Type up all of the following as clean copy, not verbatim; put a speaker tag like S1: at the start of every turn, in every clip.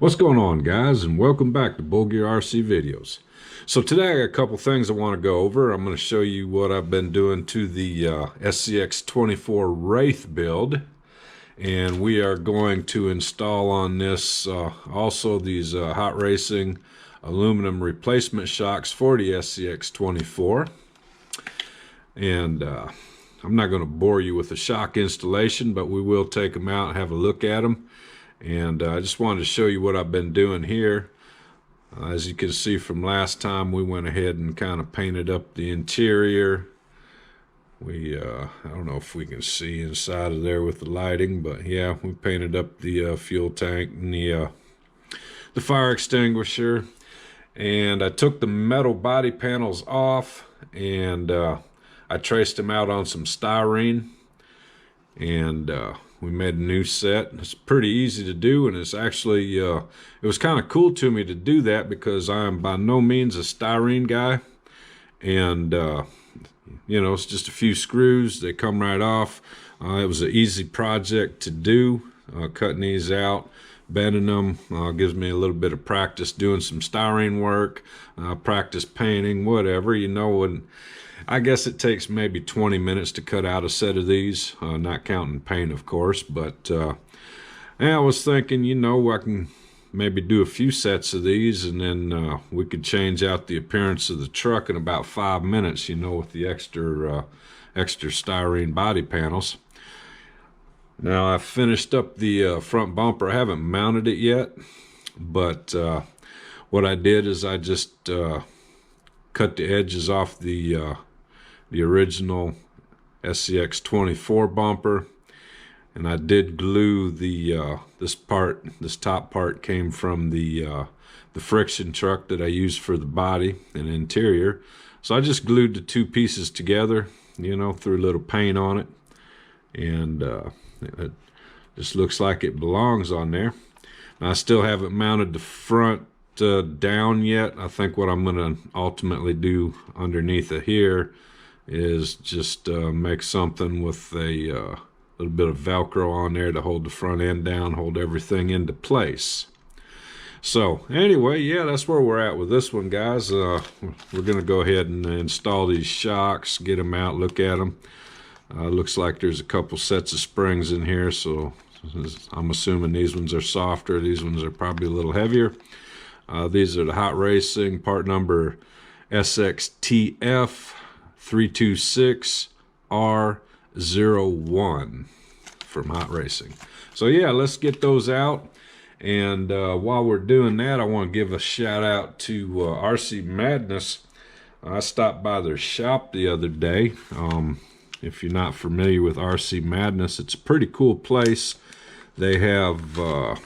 S1: What's going on, guys, and welcome back to Bull Gear RC Videos. So today I got a couple things I want to go over. I'm going to show you what I've been doing to the SCX24 Wraith build, and we are going to install on this also these Hot Racing aluminum replacement shocks for the SCX24. And I'm not going to bore you with the shock installation, but we will take them out and have a look at them. And I just wanted to show you what I've been doing here. As you can see from last time, we went ahead and kind of painted up the interior. I don't know if we can see inside of there with the lighting, but yeah, we painted up the fuel tank and the fire extinguisher. And I took the metal body panels off, and I traced them out on some styrene, and we made a new set. It's pretty easy to do, and it's actually it was kind of cool to me to do that because I am by no means a styrene guy. And you know, it's just a few screws, they come right off. It was an easy project to do, cutting these out, bending them. Gives me a little bit of practice doing some styrene work, practice painting, whatever, you know. And I guess it takes maybe 20 minutes to cut out a set of these, not counting paint, of course. But and I was thinking, you know, I can maybe do a few sets of these, and then we could change out the appearance of the truck in about 5 minutes, you know, with the extra styrene body panels. Now, I finished up the front bumper. I haven't mounted it yet, but what I did is I just cut the edges off the original SCX24 bumper, and I did glue the this top part came from the friction truck that I used for the body and interior. So I just glued the two pieces together, you know, threw a little paint on it, and it just looks like it belongs on there. I still haven't mounted the front down yet. I think what I'm going to ultimately do underneath of here is just make something with a little bit of Velcro on there to hold the front end down, hold everything into place. So anyway, yeah, that's where we're at with this one, guys. We're going to go ahead and install these shocks, get them out, look at them. Looks like there's a couple sets of springs in here, so I'm assuming these ones are softer. These ones are probably a little heavier. These are the Hot Racing part number SCX24 from Hot Racing. So yeah, let's get those out. And while we're doing that, I want to give a shout out to RC Madness. I stopped by their shop the other day. If you're not familiar with RC Madness, it's a pretty cool place. They have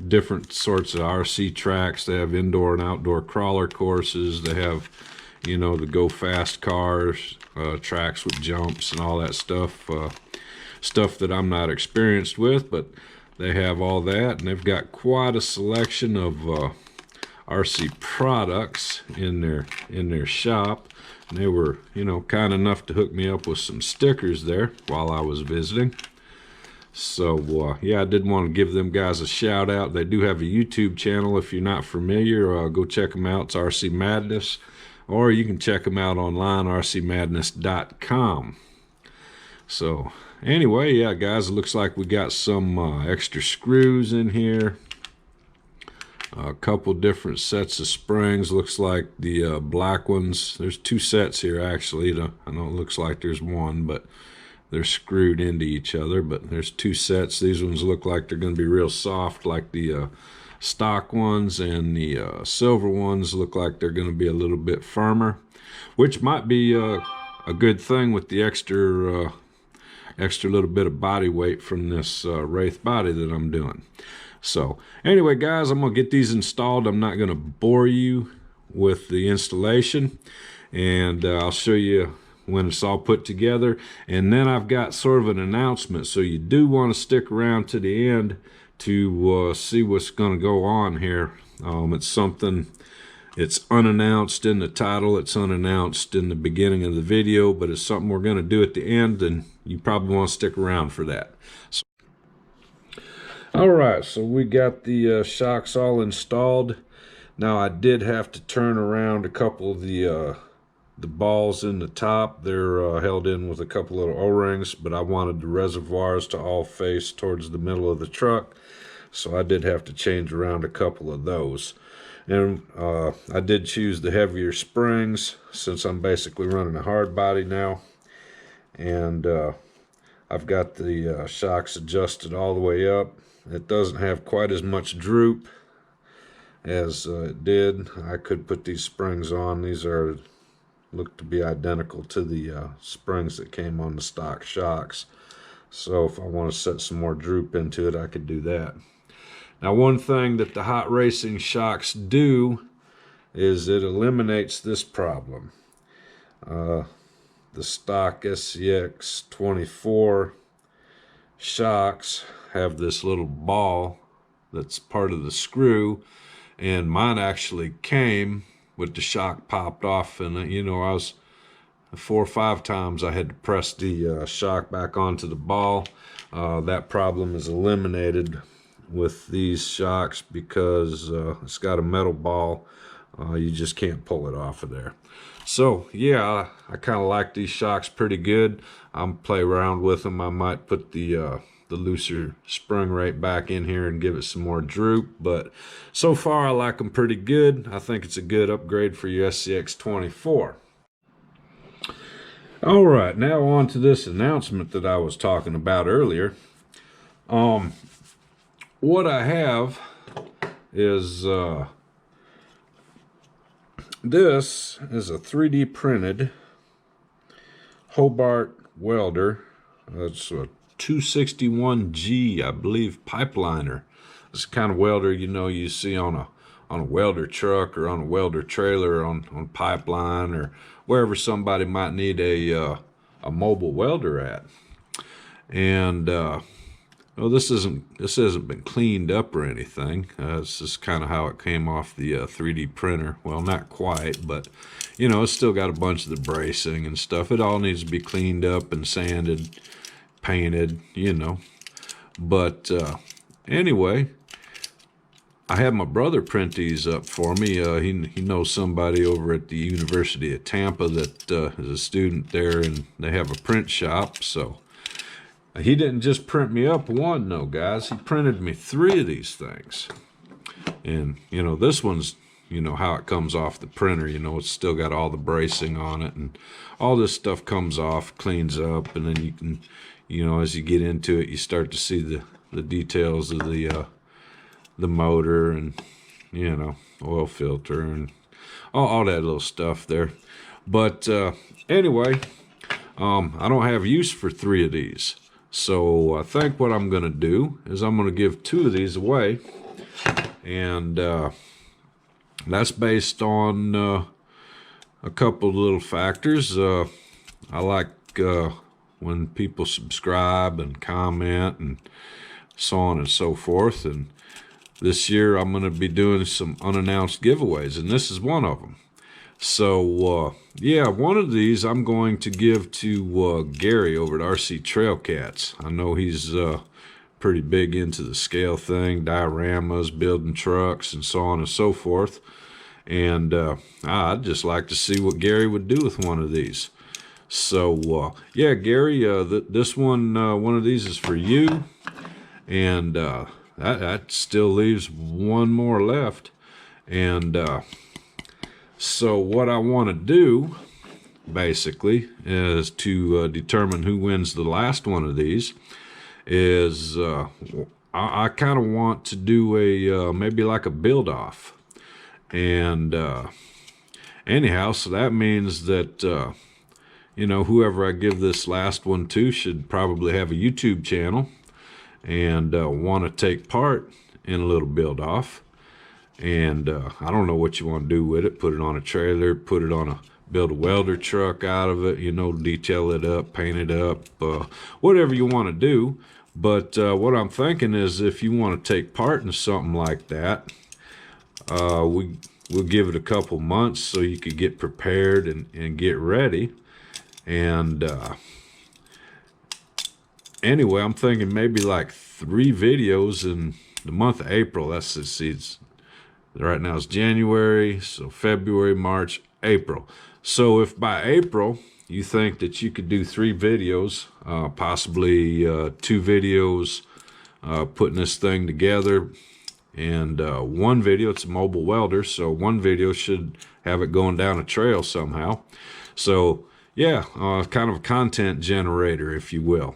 S1: different sorts of RC tracks. They have indoor and outdoor crawler courses. They have, you know, the go fast cars, tracks with jumps and all that stuff. Stuff that I'm not experienced with, but they have all that, and they've got quite a selection of RC products in their shop. And they were, you know, kind enough to hook me up with some stickers there while I was visiting. So yeah, I did want to give them guys a shout out. They do have a YouTube channel. If you're not familiar, go check them out. It's RC Madness, or you can check them out online, rcmadness.com. So anyway, yeah, guys, it looks like we got some extra screws in here. A couple different sets of springs. Looks like the black ones. There's two sets here, actually. I know it looks like there's one, but they're screwed into each other. But there's two sets. These ones look like they're going to be real soft, like the stock ones, and the silver ones look like they're going to be a little bit firmer, which might be a good thing with the extra little bit of body weight from this Wraith body that I'm doing. So anyway, guys, I'm going to get these installed. I'm not going to bore you with the installation, and I'll show you when it's all put together. And then I've got sort of an announcement, so you do want to stick around to the end to see what's going to go on here. It's something, it's unannounced in the title, it's unannounced in the beginning of the video, but it's something we're going to do at the end, and you probably want to stick around for that. So All right, so we got the shocks all installed. Now I did have to turn around a couple of the balls in the top. They're held in with a couple little O-rings, but I wanted the reservoirs to all face towards the middle of the truck, so I did have to change around a couple of those. And I did choose the heavier springs since I'm basically running a hard body now. And I've got the shocks adjusted all the way up. It doesn't have quite as much droop as it did. I could put these springs on. These look to be identical to the springs that came on the stock shocks. So if I want to set some more droop into it, I could do that. Now, one thing that the Hot Racing shocks do is it eliminates this problem. The stock SCX24 shocks have this little ball that's part of the screw, and mine actually came with the shock popped off, and you know, I was 4 or 5 times I had to press the shock back onto the ball. That problem is eliminated with these shocks because it's got a metal ball. You just can't pull it off of there. So yeah, I kind of like these shocks pretty good. I'm play around with them. I might put the looser spring rate back in here and give it some more droop, but so far I like them pretty good. I think it's a good upgrade for your SCX24. All right, now on to this announcement that I was talking about earlier. What I have is this is a 3D printed Hobart welder. It's a 261G, I believe, pipeliner. It's the kind of welder, you know, you see on a welder truck or on a welder trailer on pipeline or wherever somebody might need a mobile welder at. And well, this hasn't been cleaned up or anything. It's just kind of how it came off the 3D printer. Well, not quite, but you know, it's still got a bunch of the bracing and stuff. It all needs to be cleaned up and sanded, painted, you know. But anyway, I had my brother print these up for me. He knows somebody over at the University of Tampa that is a student there, and they have a print shop. So he didn't just print me up one, no, guys. He printed me 3 of these things. And, you know, this one's, you know, how it comes off the printer. You know, it's still got all the bracing on it, and all this stuff comes off, cleans up, and then you can, you know, as you get into it, you start to see the details of the motor and, you know, oil filter and all that little stuff there. But anyway, I don't have use for 3 of these. So I think what I'm going to do is I'm going to give 2 of these away. And that's based on a couple of little factors. I like when people subscribe and comment and so on and so forth. And this year I'm going to be doing some unannounced giveaways, and this is one of them. So yeah, one of these I'm going to give to Gary over at RC Trail Cats. I know he's pretty big into the scale thing, dioramas, building trucks, and so on and so forth. And I'd just like to see what Gary would do with one of these. So yeah, Gary, this one of these is for you, and that still leaves one more left. And so what I want to do basically is to determine who wins the last one of these. Is I kind of want to do a maybe like a build off. And anyhow, so that means that you know, whoever I give this last one to should probably have a YouTube channel and want to take part in a little build off. And I don't know what you want to do with it. Put it on a trailer, build a welder truck out of it, you know, detail it up, paint it up, whatever you want to do. But what I'm thinking is, if you want to take part in something like that, we'll give it a couple months so you could get prepared and get ready. And anyway, I'm thinking maybe like 3 videos in the month of April. That's the seeds. Right now it's January, so February, March, April. So if by April you think that you could do 3 videos, possibly 2 videos putting this thing together, and 1 video, it's a mobile welder, so 1 video should have it going down a trail somehow. So yeah, kind of a content generator, if you will.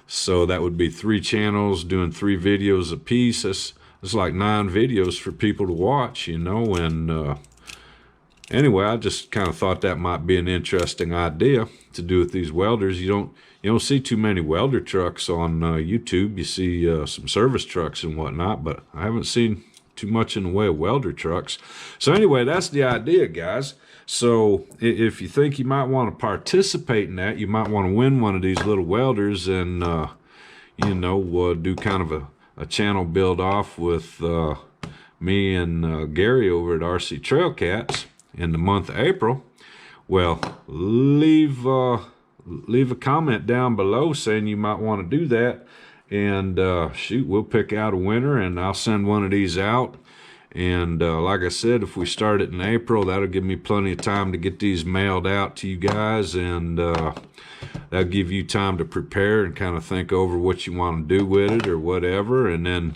S1: So that would be 3 channels doing 3 videos a piece. It's like 9 videos for people to watch, you know. And anyway, I just kind of thought that might be an interesting idea to do with these welders. You don't see too many welder trucks on YouTube. You see some service trucks and whatnot, but I haven't seen too much in the way of welder trucks. So anyway, that's the idea, guys. So if you think you might want to participate in that, you might want to win one of these little welders, and you know, do kind of a channel build off with me and Gary over at RC Trail Cats in the month of April. Well, leave a comment down below saying you might want to do that, and shoot, we'll pick out a winner and I'll send one of these out. And like I said, if we start it in April, that'll give me plenty of time to get these mailed out to you guys, and that'll give you time to prepare and kind of think over what you want to do with it or whatever. And then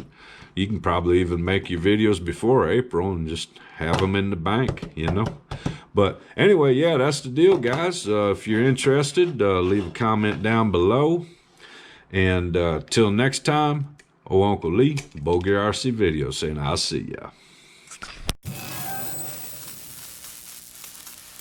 S1: you can probably even make your videos before April and just have them in the bank, you know. But anyway, yeah, that's the deal, guys. If you're interested, leave a comment down below. And till next time, Uncle Lee, Bogear RC Video, saying I'll see ya.